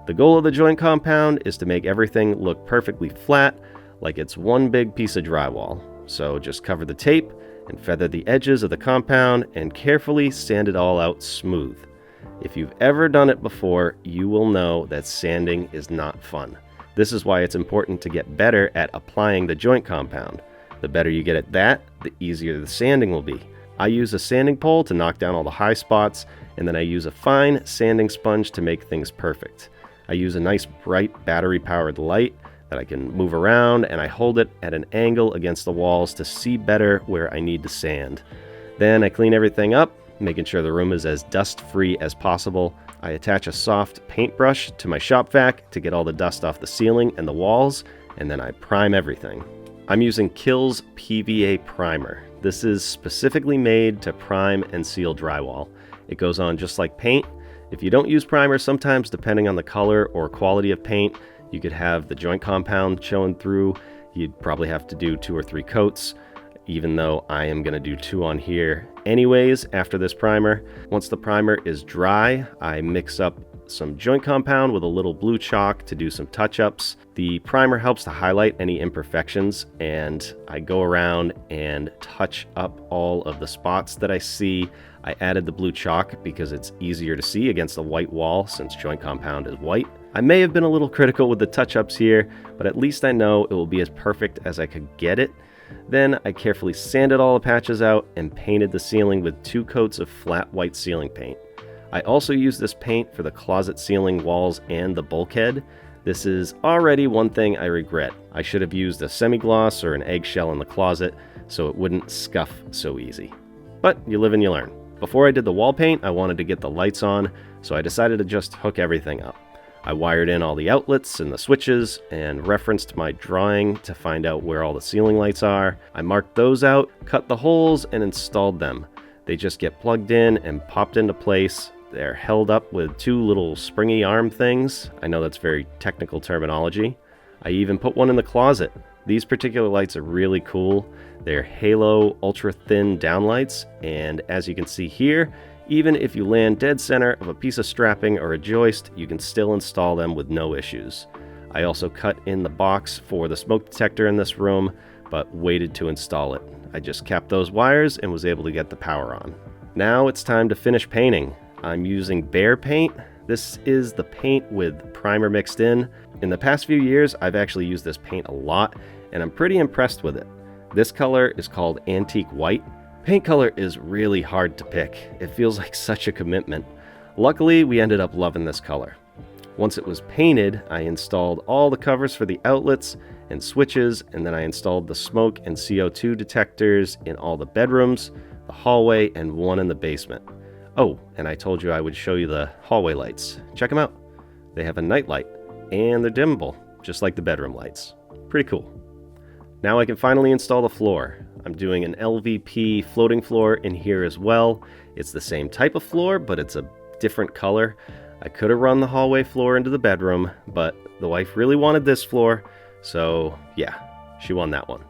The goal of the joint compound is to make everything look perfectly flat, like it's one big piece of drywall. So just cover the tape and feather the edges of the compound and carefully sand it all out smooth. If you've ever done it before, you will know that sanding is not fun. This is why it's important to get better at applying the joint compound. The better you get at that, the easier the sanding will be. I use a sanding pole to knock down all the high spots, and then I use a fine sanding sponge to make things perfect. I use a nice bright battery-powered light that I can move around, and I hold it at an angle against the walls to see better where I need to sand. Then I clean everything up, making sure the room is as dust-free as possible. I attach a soft paintbrush to my shop vac to get all the dust off the ceiling and the walls, and then I prime everything. I'm using Kills PVA Primer. This is specifically made to prime and seal drywall. It goes on just like paint. If you don't use primer, sometimes depending on the color or quality of paint, you could have the joint compound showing through. You'd probably have to do 2 or 3 coats, even though I am going to do 2 on here anyways after this primer. Once the primer is dry, I mix up some joint compound with a little blue chalk to do some touch-ups. The primer helps to highlight any imperfections, and I go around and touch up all of the spots that I see. I added the blue chalk because it's easier to see against a white wall since joint compound is white. I may have been a little critical with the touch-ups here, but at least I know it will be as perfect as I could get it. Then I carefully sanded all the patches out and painted the ceiling with 2 coats of flat white ceiling paint. I also used this paint for the closet ceiling walls and the bulkhead. This is already one thing I regret. I should have used a semi-gloss or an eggshell in the closet so it wouldn't scuff so easy. But you live and you learn. Before I did the wall paint, I wanted to get the lights on, so I decided to just hook everything up. I wired in all the outlets and the switches and referenced my drawing to find out where all the ceiling lights are. I marked those out, cut the holes, and installed them. They just get plugged in and popped into place. They're held up with 2 little springy arm things. I know that's very technical terminology. I even put one in the closet. These particular lights are really cool. They're halo ultra thin downlights, and as you can see here, even if you land dead center of a piece of strapping or a joist, you can still install them with no issues. I also cut in the box for the smoke detector in this room, but waited to install it. I just capped those wires and was able to get the power on. Now it's time to finish painting. I'm using Bear paint. This is the paint with primer mixed in. In the past few years, I've actually used this paint a lot, and I'm pretty impressed with it. This color is called Antique White. Paint color is really hard to pick. It feels like such a commitment. Luckily, we ended up loving this color. Once it was painted, I installed all the covers for the outlets and switches, and then I installed the smoke and CO2 detectors in all the bedrooms, the hallway, and one in the basement. Oh, and I told you I would show you the hallway lights. Check them out. They have a night light, and they're dimmable, just like the bedroom lights. Pretty cool. Now I can finally install the floor. I'm doing an LVP floating floor in here as well. It's the same type of floor, but it's a different color. I could have run the hallway floor into the bedroom, but the wife really wanted this floor, so yeah, she won that one.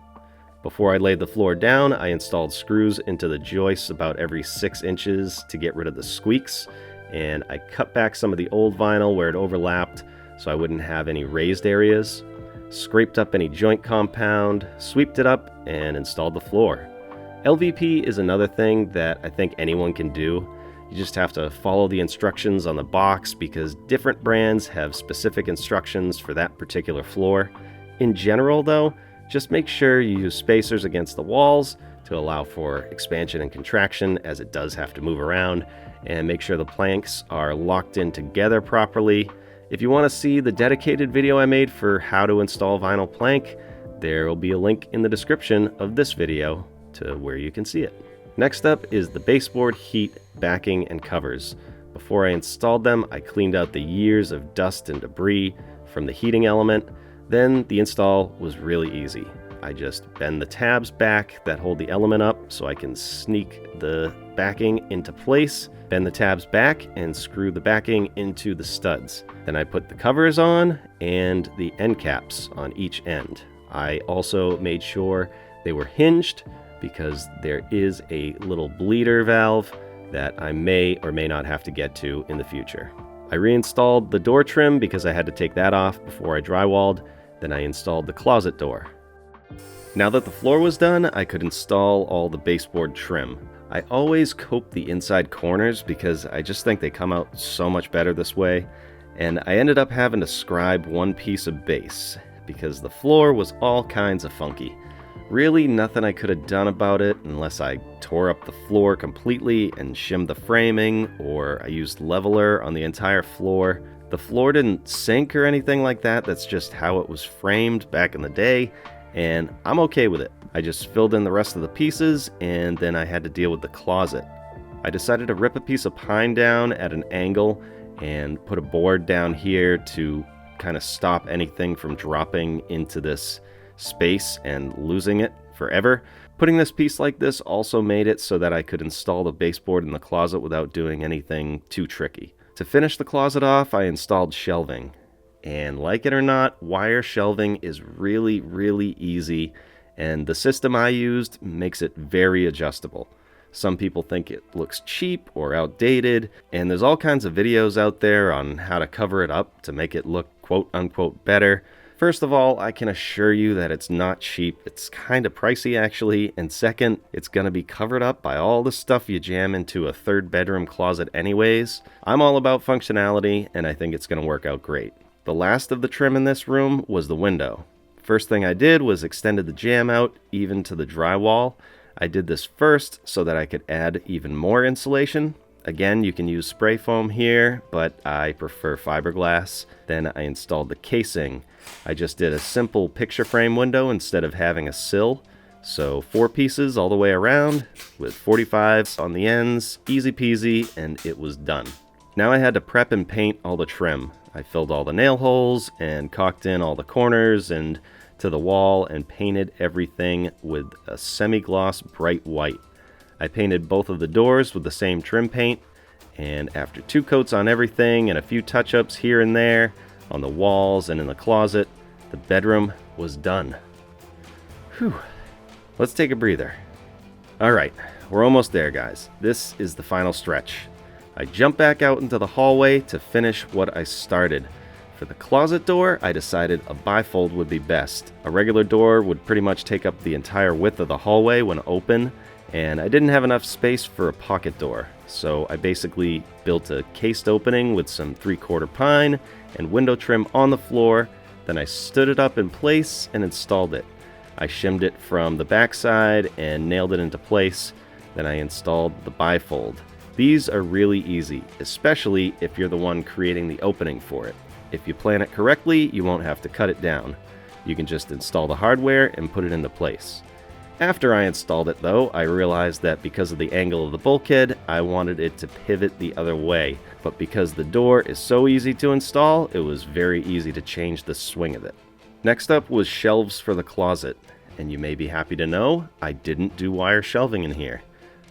Before I laid the floor down, I installed screws into the joists about every 6 inches to get rid of the squeaks, and I cut back some of the old vinyl where it overlapped so I wouldn't have any raised areas. Scraped up any joint compound, sweeped it up, and installed the floor. LVP is another thing that I think anyone can do. You just have to follow the instructions on the box because different brands have specific instructions for that particular floor. In general though, just make sure you use spacers against the walls to allow for expansion and contraction as it does have to move around, and make sure the planks are locked in together properly. If you want to see the dedicated video I made for how to install vinyl plank, there will be a link in the description of this video to where you can see it. Next up is the baseboard heat, backing, and covers. Before I installed them, I cleaned out the years of dust and debris from the heating element. Then the install was really easy. I just bend the tabs back that hold the element up so I can sneak the backing into place, bend the tabs back, and screw the backing into the studs. Then I put the covers on and the end caps on each end. I also made sure they were hinged because there is a little bleeder valve that I may or may not have to get to in the future. I reinstalled the door trim because I had to take that off before I drywalled. Then I installed the closet door. Now that the floor was done, I could install all the baseboard trim. I always cope the inside corners because I just think they come out so much better this way, and I ended up having to scribe one piece of base because the floor was all kinds of funky. Really nothing I could have done about it unless I tore up the floor completely and shimmed the framing, or I used leveler on the entire floor. The floor didn't sink or anything like that, that's just how it was framed back in the day, and I'm okay with it. I just filled in the rest of the pieces, and then I had to deal with the closet. I decided to rip a piece of pine down at an angle and put a board down here to kind of stop anything from dropping into this space and losing it forever. Putting this piece like this also made it so that I could install the baseboard in the closet without doing anything too tricky. To finish the closet off, I installed shelving. And like it or not, wire shelving is really, really easy, and the system I used makes it very adjustable. Some people think it looks cheap or outdated, and there's all kinds of videos out there on how to cover it up to make it look quote-unquote better. First of all, I can assure you that it's not cheap. It's kind of pricey actually, and second, it's going to be covered up by all the stuff you jam into a third bedroom closet anyways. I'm all about functionality, and I think it's going to work out great. The last of the trim in this room was the window. First thing I did was extended the jamb out even to the drywall. I did this first so that I could add even more insulation. Again, you can use spray foam here, but I prefer fiberglass. Then I installed the casing. I just did a simple picture frame window instead of having a sill. So 4 pieces all the way around with 45s on the ends, easy peasy, and it was done. Now I had to prep and paint all the trim. I filled all the nail holes and caulked in all the corners and to the wall and painted everything with a semi-gloss bright white. I painted both of the doors with the same trim paint, and after 2 coats on everything and a few touch-ups here and there on the walls and in the closet, the bedroom was done. Whew. Let's take a breather. Alright, we're almost there, guys. This is the final stretch. I jump back out into the hallway to finish what I started. For the closet door, I decided a bifold would be best. A regular door would pretty much take up the entire width of the hallway when open, and I didn't have enough space for a pocket door. So I basically built a cased opening with some 3/4 pine and window trim on the floor. Then I stood it up in place and installed it. I shimmed it from the backside and nailed it into place. Then I installed the bifold. These are really easy, especially if you're the one creating the opening for it. If you plan it correctly, you won't have to cut it down. You can just install the hardware and put it into place. After I installed it though, I realized that because of the angle of the bulkhead, I wanted it to pivot the other way. But because the door is so easy to install, it was very easy to change the swing of it. Next up was shelves for the closet. And you may be happy to know, I didn't do wire shelving in here.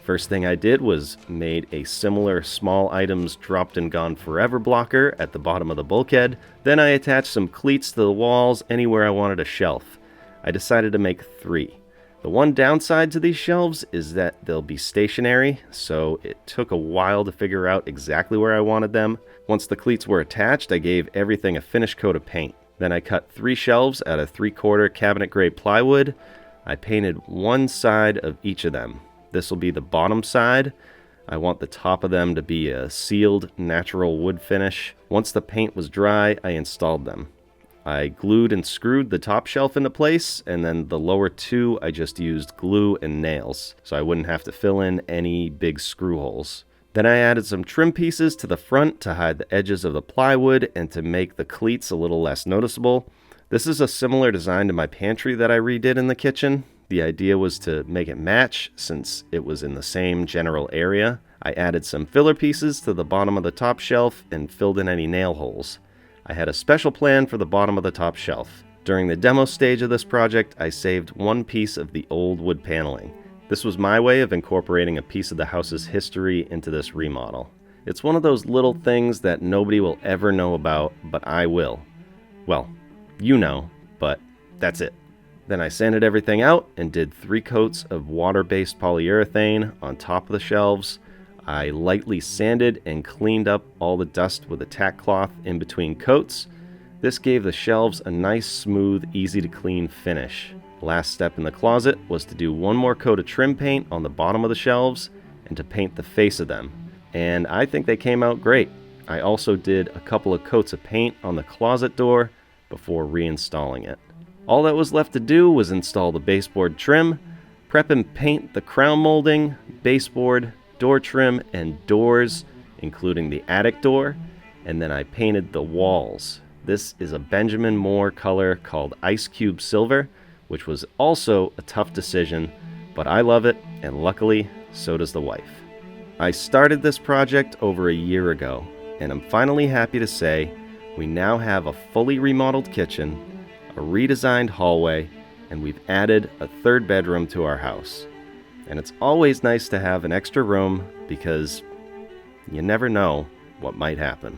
First thing I did was made a similar small items dropped and gone forever blocker at the bottom of the bulkhead. Then I attached some cleats to the walls anywhere I wanted a shelf. I decided to make 3. The one downside to these shelves is that they'll be stationary, so it took a while to figure out exactly where I wanted them. Once the cleats were attached, I gave everything a finish coat of paint. Then I cut 3 shelves out of 3/4 cabinet grade plywood. I painted one side of each of them. This will be the bottom side. I want the top of them to be a sealed natural wood finish. Once the paint was dry, I installed them. I glued and screwed the top shelf into place, and then the lower 2 I just used glue and nails, so I wouldn't have to fill in any big screw holes. Then I added some trim pieces to the front to hide the edges of the plywood and to make the cleats a little less noticeable. This is a similar design to my pantry that I redid in the kitchen. The idea was to make it match since it was in the same general area. I added some filler pieces to the bottom of the top shelf and filled in any nail holes. I had a special plan for the bottom of the top shelf. During the demo stage of this project, I saved one piece of the old wood paneling. This was my way of incorporating a piece of the house's history into this remodel. It's one of those little things that nobody will ever know about, but I will. Well, you know, but that's it. Then I sanded everything out and did 3 coats of water-based polyurethane on top of the shelves. I lightly sanded and cleaned up all the dust with a tack cloth in between coats. This gave the shelves a nice, smooth, easy to clean finish. Last step in the closet was to do one more coat of trim paint on the bottom of the shelves and to paint the face of them. And I think they came out great. I also did a couple of coats of paint on the closet door before reinstalling it. All that was left to do was install the baseboard trim, prep and paint the crown molding, baseboard, door trim, and doors, including the attic door, and then I painted the walls. This is a Benjamin Moore color called Ice Cube Silver, which was also a tough decision, but I love it, and luckily, so does the wife. I started this project over a year ago, and I'm finally happy to say we now have a fully remodeled kitchen, a redesigned hallway, and we've added a 3rd bedroom to our house. And it's always nice to have an extra room because you never know what might happen.